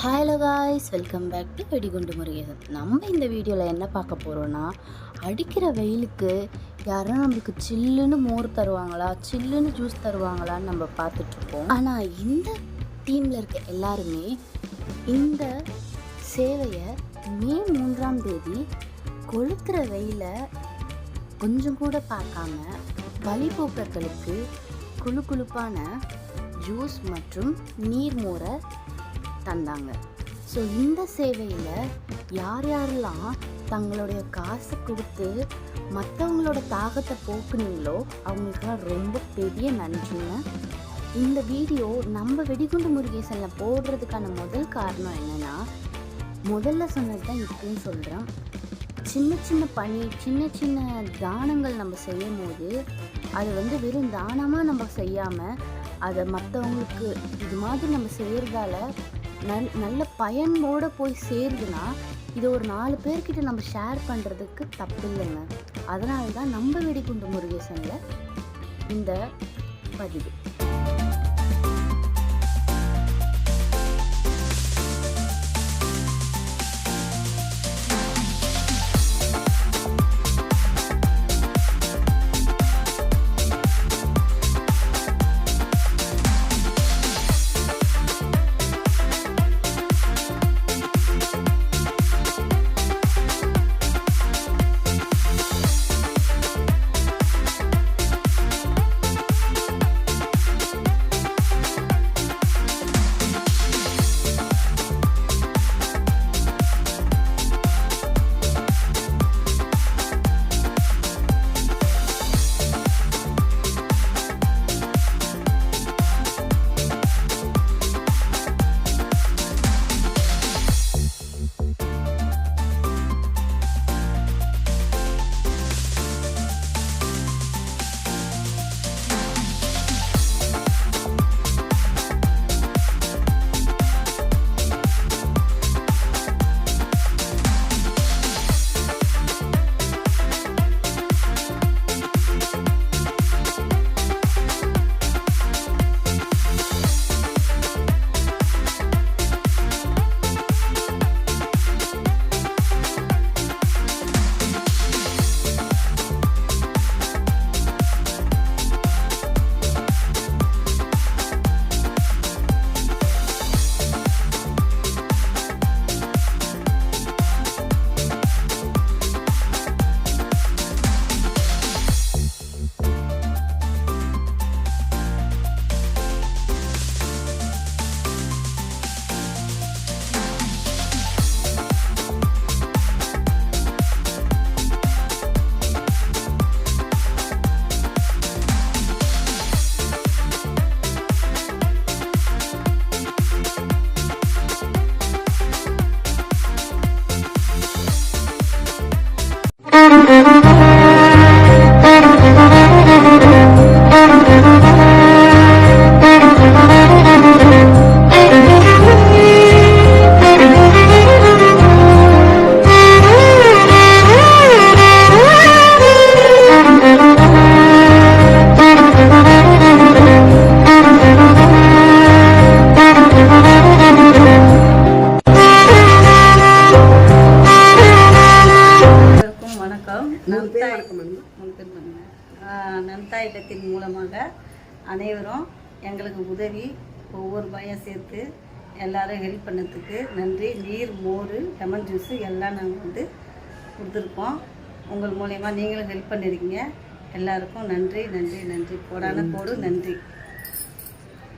Hello guys, welcome back to Vedigundu Murugesan. நம்ம இந்த வீடியோவில் என்ன பார்க்க போகிறோன்னா, அடிக்கிற வெயிலுக்கு யாரும் நம்மளுக்கு சில்லுன்னு மோர் தருவாங்களா, சில்லுன்னு ஜூஸ் தருவாங்களான்னு நம்ம பார்த்துட்ருப்போம். ஆனால் இந்த டீமில் இருக்க எல்லாருமே இந்த சேவையை மே 3ஆம் தேதி கொளுத்துற வெயிலை கொஞ்சம் கூட பார்க்காம வழிபோக்கர்களுக்கு குளுகுளுப்பான ஜூஸ் மற்றும் நீர்மோரை தந்தாங்க. ஸோ இந்த சேவையில் யார் யாரெல்லாம் தங்களுடைய காசை கொடுத்து மற்றவங்களோட தாகத்தை போக்குனீங்களோ அவங்களுக்கெல்லாம் ரொம்ப பெரிய நன்றிங்க. இந்த வீடியோ நம்ம வெடிகுண்டு முருகேசனில் போடுறதுக்கான முதல் காரணம் என்னென்னா, முதல்ல சொன்னது தான் இப்படின்னு சொல்கிறேன். சின்ன சின்ன பணி, சின்ன சின்ன தானங்கள் நம்ம செய்யும் போது அது வெறும் தானமாக நம்ம செய்யாமல் அதை மற்றவங்களுக்கு இது மாதிரி நம்ம செய்கிறதால நல்ல பயனோடு போய் சேருதுன்னா இதை ஒரு 4 பேர்கிட்ட நம்ம ஷேர் பண்ணுறதுக்கு தப்பு இல்லைங்க. அதனால தான் நம்ம வெடிகுண்டு முருகேசனில் இந்த பதிவு. நந்தா இல்லத்தின் மூலமாக அனைவரும் எங்களுக்கு உதவி ஒவ்வொரு ரூபாயும் சேர்த்து எல்லாரும் ஹெல்ப் பண்ணதுக்கு நன்றி. நீர், மோர், லெமன் ஜூஸு எல்லாம் நாங்கள் கொடுத்துருக்கோம். உங்கள் மூலயமா நீங்களும் ஹெல்ப் பண்ணியிருக்கீங்க. எல்லாருக்கும் நன்றி நன்றி நன்றி. போடான போடு நன்றி.